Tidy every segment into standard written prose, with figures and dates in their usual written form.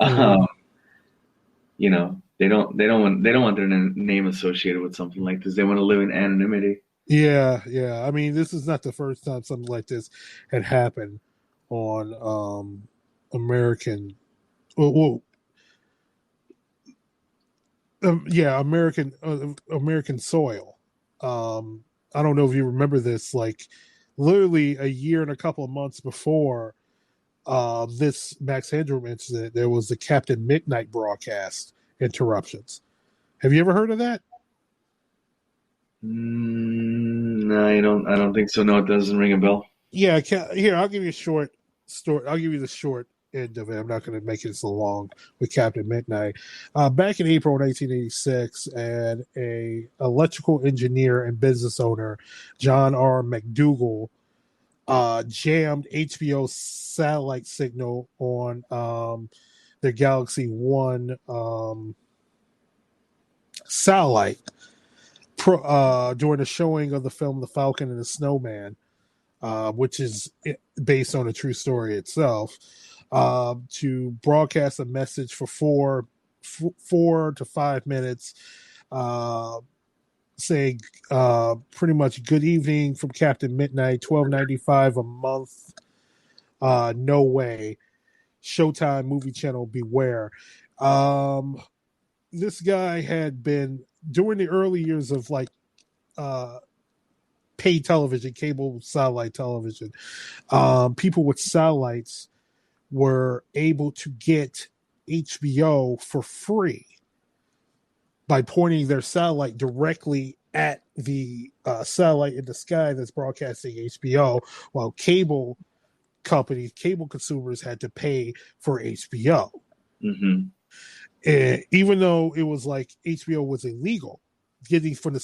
Um, you know, they don't want their name associated with something like this. They want to live in anonymity. Yeah, yeah. I mean, this is not the first time something like this had happened on American. Well, yeah, American soil. I don't know if you remember this. Like, literally a year and a couple of months before this Max Headroom incident, there was the Captain Midnight broadcast interruptions. Have you ever heard of that? No, I don't. I don't think so. No, it doesn't ring a bell. Yeah, here, I'll give you a short story. I'll give you the short end of it. I'm not going to make it so long with Captain Midnight. Back in April 1986, and a electrical engineer and business owner, John R. McDougall, jammed HBO's satellite signal on their Galaxy One satellite during the showing of the film The Falcon and the Snowman, which is based on a true story itself, to broadcast a message for 4 to 5 minutes, saying pretty much good evening from Captain Midnight, $12.95 a month. No way. Showtime movie channel, beware. This guy had been during the early years of like paid television, cable satellite television. People with satellites were able to get HBO for free by pointing their satellite directly at the satellite in the sky that's broadcasting HBO, while cable consumers had to pay for HBO. Mm-hmm. And even though it was like HBO was illegal, getting the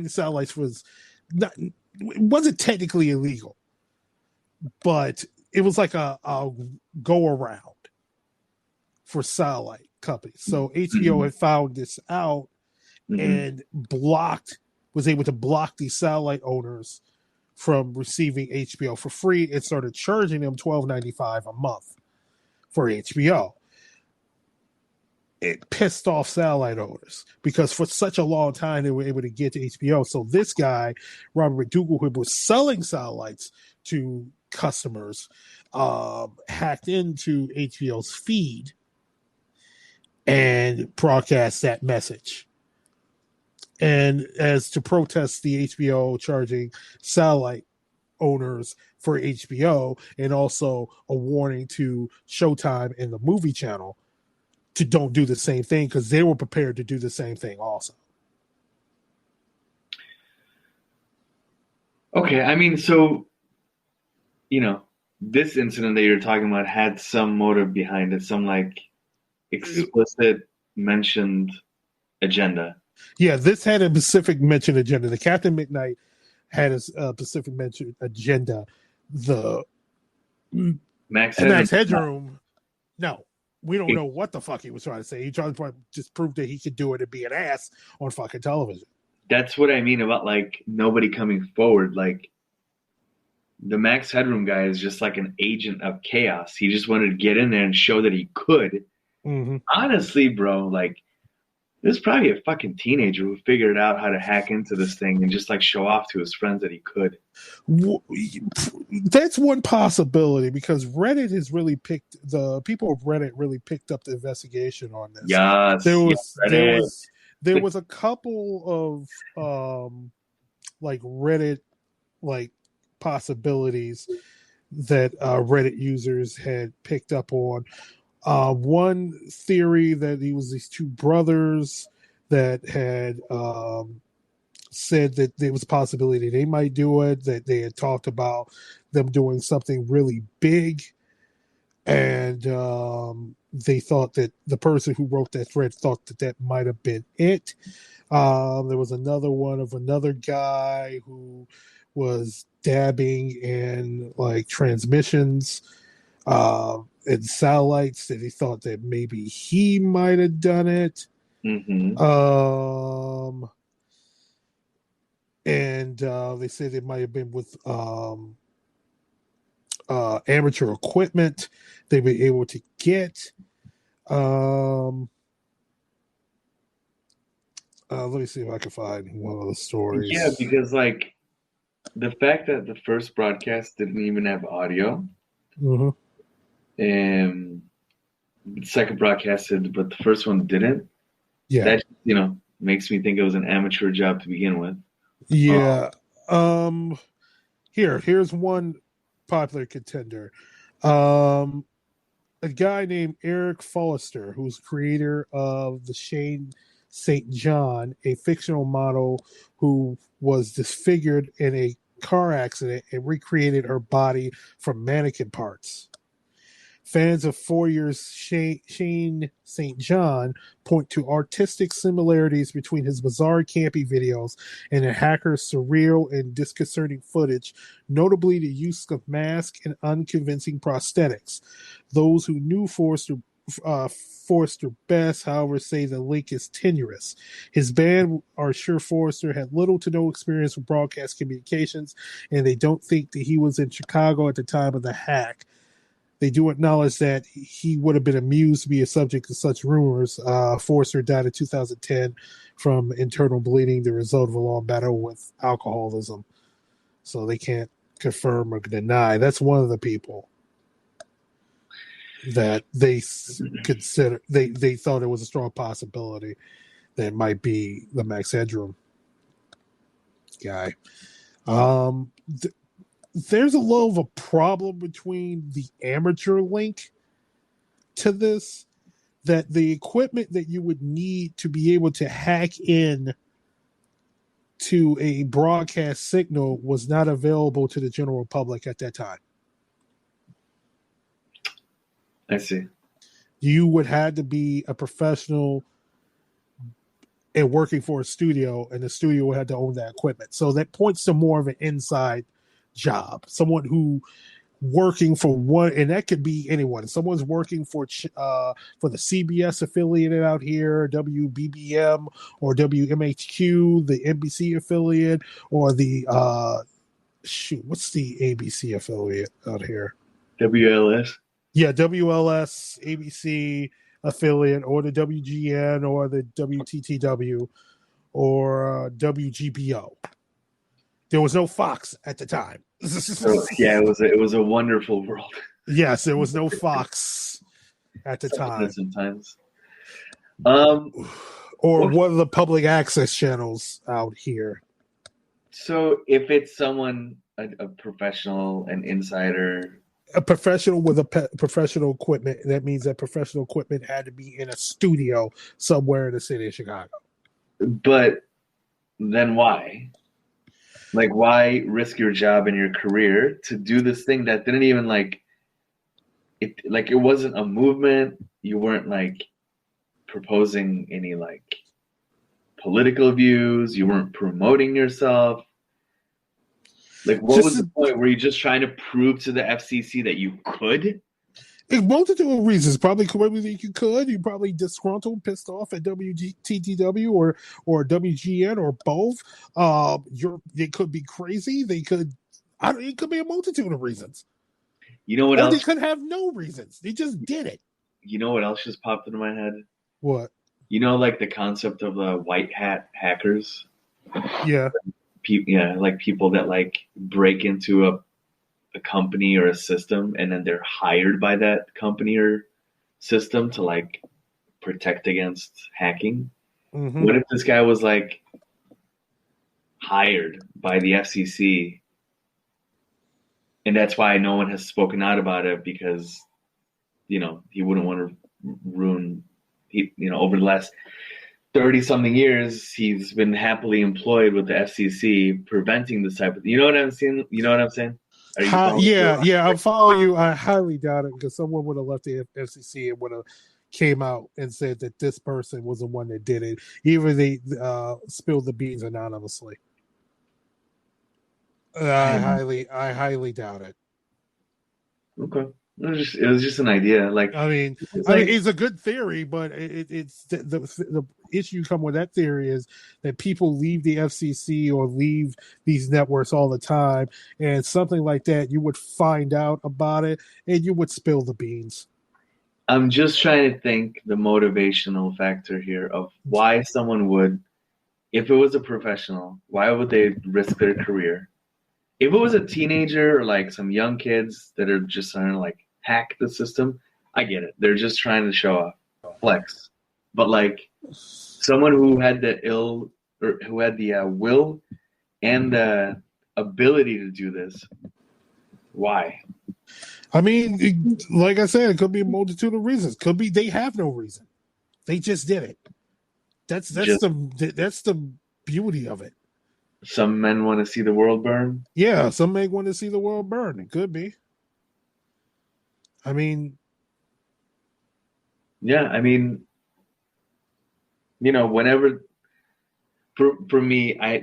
satellites was not, it wasn't technically illegal, but it was like a go around for satellite companies. So HBO had found this out and was able to block these satellite owners from receiving HBO for free and started charging them $12.95 a month for HBO. It pissed off satellite owners because for such a long time they were able to get to HBO. So this guy, Robert McDougall, who was selling satellites to customers, hacked into HBO's feed and broadcast that message. And as to protest the HBO charging satellite owners for HBO, and also a warning to Showtime and the movie channel to don't do the same thing, because they were prepared to do the same thing also. Okay, I mean, so, this incident that you're talking about had some motive behind it, some like explicit mentioned agenda. Yeah, this had a specific mentioned agenda. The Captain Midnight had a specific mentioned agenda. The Max Headroom, no. We don't know what the fuck he was trying to say. He tried to just prove that he could do it and be an ass on fucking television. That's what I mean about like nobody coming forward. Like the Max Headroom guy is just like an agent of chaos. He just wanted to get in there and show that he could. Mm-hmm. Honestly, bro, like there's probably a fucking teenager who figured out how to hack into this thing and just like show off to his friends that he could. That's one possibility, because Reddit has really the people of Reddit really picked up the investigation on this. Yes, there was a couple of like Reddit like possibilities that Reddit users had picked up on. One theory that it was these two brothers that had said that there was a possibility they might do it, that they had talked about them doing something really big, and they thought that the person who wrote that thread thought that might have been it. There was another one of another guy who was dabbing in like transmissions and satellites, that he thought that maybe he might have done it. Mm-hmm. And they said it might have been with amateur equipment they were able to get. Let me see if I can find one of the Yeah, stories. because like the fact that the first broadcast didn't even have audio, Hmm. and the second broadcast did, but the first one didn't. Yeah, That makes me think it was an amateur job to begin with. yeah. Um, here's one popular contender. Um, a guy named Eric Foster, who's creator of the Shane St. John, a fictional model who was disfigured in a car accident and recreated her body from mannequin parts. Fans of Foyer's Shane St. John point to artistic similarities between his bizarre, campy videos and the hacker's surreal and disconcerting footage, notably the use of masks and unconvincing prosthetics. Those who knew Forster best, however, say the link is tenuous. His band are sure Forster had little to no experience with broadcast communications, and they don't think that he was in Chicago at the time of the hack. They do acknowledge that he would have been amused to be a subject of such rumors. Forster died in 2010 from internal bleeding, the result of a long battle with alcoholism. So they can't confirm or deny. That's one of the people that they consider. They thought it was a strong possibility that it might be the Max Headroom guy. There's a little of a problem between the amateur link to this, that the equipment that you would need to be able to hack in to a broadcast signal was not available to the general public at that time. I see. You would have to be a professional and working for a studio, and the studio would have to own that equipment. So that points to more of an inside job, someone who working for one, and that could be anyone. Someone's working for the CBS affiliate out here, WBBM or WMHQ, the NBC affiliate, or the what's the ABC affiliate out here? WLS. Yeah, WLS, ABC affiliate, or the WGN, or the WTTW, or WGBO. There was no Fox at the time. So yeah, it was a wonderful world. Yes, there was no Fox at the time. Sometimes. Or Okay. one of the public access channels out here. So if it's someone, a professional, an insider, A professional with professional equipment, that means that professional equipment had to be in a studio somewhere in the city of Chicago. but then why? Like, why risk your job and your career to do this thing that didn't even it wasn't a movement. You weren't like proposing any like political views. You weren't promoting yourself. Like, what was the point? Were you just trying to prove to the FCC that you could? A multitude of reasons. Probably think you could. You probably disgruntled, pissed off at WTTW or WGN or both. They could be crazy. They could. It could be a multitude of reasons. You know what else? They could have no reasons. They just did it. You know what else just popped into my head? What? You know, like the concept of the white hat hackers. Yeah. Like people that like break into a company or a system, and then they're hired by that company or system to like protect against hacking. Mm-hmm. What if this guy was like hired by the FCC, and that's why no one has spoken out about it, because he wouldn't want to ruin. Over the last 30-something years, he's been happily employed with the FCC, preventing this type of. You know what I'm saying? I'm following you. I highly doubt it, because someone would have left the FCC and would have came out and said that this person was the one that did it, even if they spilled the beans anonymously. I highly doubt it. Okay. It was just an idea. Like, it's a good theory, but it's the issue come with that theory is that people leave the FCC or leave these networks all the time, and something like that, you would find out about it and you would spill the beans. I'm just trying to think the motivational factor here of why someone would, if it was a professional, why would they risk their career? If it was a teenager or like some young kids that are just trying to like hack the system, I get it. They're just trying to show off, flex. But like someone who had the will and the ability to do this, why? I mean, like I said, it could be a multitude of reasons. Could be they have no reason. They just did it. That's the beauty of it. Some men want to see the world burn. Yeah, some may want to see the world burn. It could be. I mean, yeah, I mean, whenever for me, I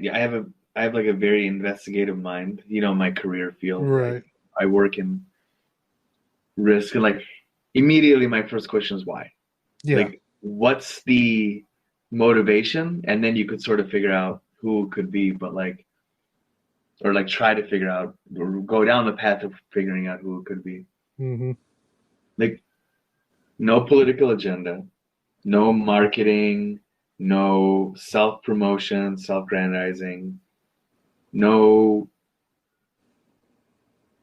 have like a very investigative mind. My career field. right? Like, I work in risk, and like immediately my first question is why. Yeah. Like, what's the motivation? And then you could sort of figure out who it could be, but like, or like try to figure out or go down the path of figuring out who it could be. Mm-hmm. Like, no political agenda, no marketing, no self-promotion, self-grandizing, no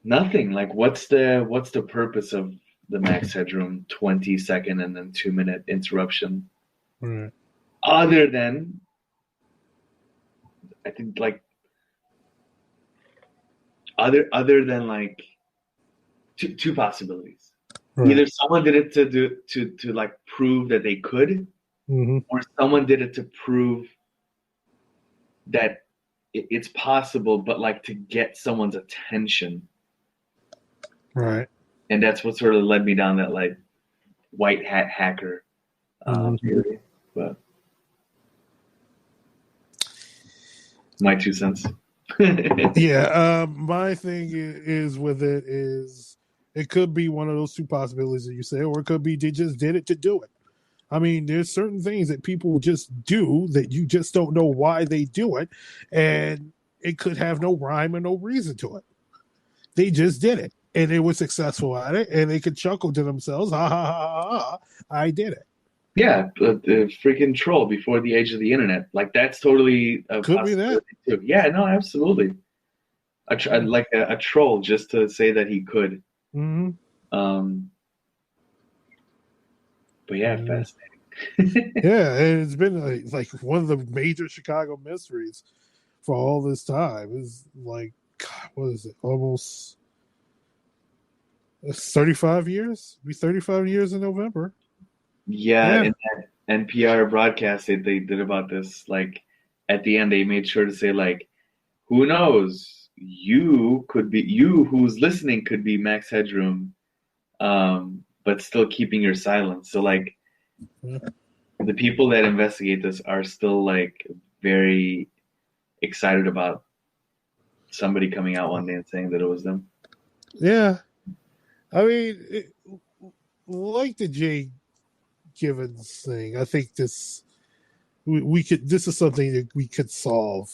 nothing. Like, what's the purpose of the Max Headroom 20-second and then 2-minute interruption? Right. Other than, I think, like, other than like two possibilities. Right. Either someone did it to like prove that they could, mm-hmm. or someone did it to prove that it's possible, but like to get someone's attention. Right. And that's what sort of led me down that like white hat hacker theory. But my 2 cents. Yeah. My thing is with it is it could be one of those two possibilities that you say, or it could be they just did it to do it. I mean, there's certain things that people just do that you just don't know why they do it, and it could have no rhyme or no reason to it. They just did it, and they were successful at it, and they could chuckle to themselves, ha ha ha ha, ha, I did it. Yeah, the freaking troll before the age of the internet. Like, that's totally a could be that. Too. Yeah, no, absolutely. Like a troll just to say that he could. Mm-hmm. But yeah, fascinating. Yeah, and it's been like one of the major Chicago mysteries for all this time. Is like, God, what is it? Almost 35 years? It'll be 35 years in November. Yeah, in that NPR broadcast they did about this, like at the end they made sure to say like, who knows? You who's listening could be Max Headroom, but still keeping your silence. So like, the people that investigate this are still like very excited about somebody coming out one day and saying that it was them. Yeah, I mean, like the Jay Givens thing, I think this this is something that we could solve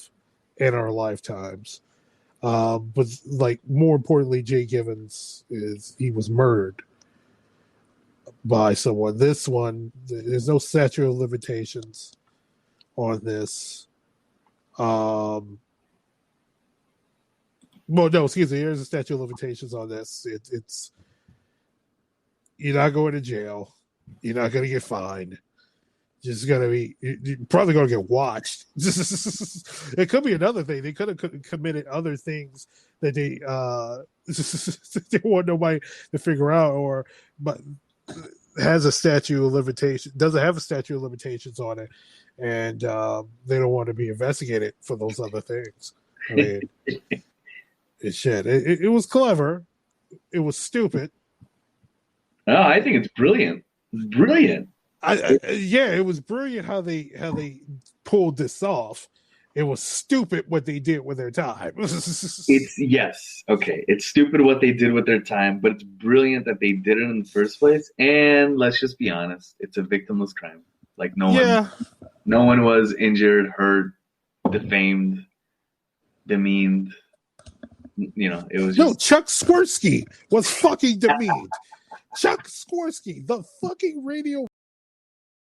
in our lifetimes. But like, more importantly, Jay Givens he was murdered by someone. This one, there's no statute of limitations on this. Well, no, excuse me. There's a statute of limitations on this. It's you're not going to jail. You're not going to get fined. Just going to be, you're probably going to get watched. It could be another thing. They could have committed other things that they they want nobody to figure out, but has a statute of limitations, doesn't have a statute of limitations on it, and they don't want to be investigated for those other things. I mean, it was clever. It was stupid. No, I think it's brilliant. Brilliant. Yeah, it was brilliant how they pulled this off. It was stupid what they did with their time. It's stupid what they did with their time, but it's brilliant that they did it in the first place. And let's just be honest, it's a victimless crime. Like no one was injured, hurt, defamed, demeaned. It was just... No, Chuck Swirsky was fucking demeaned. Chuck Skorsky, the fucking radio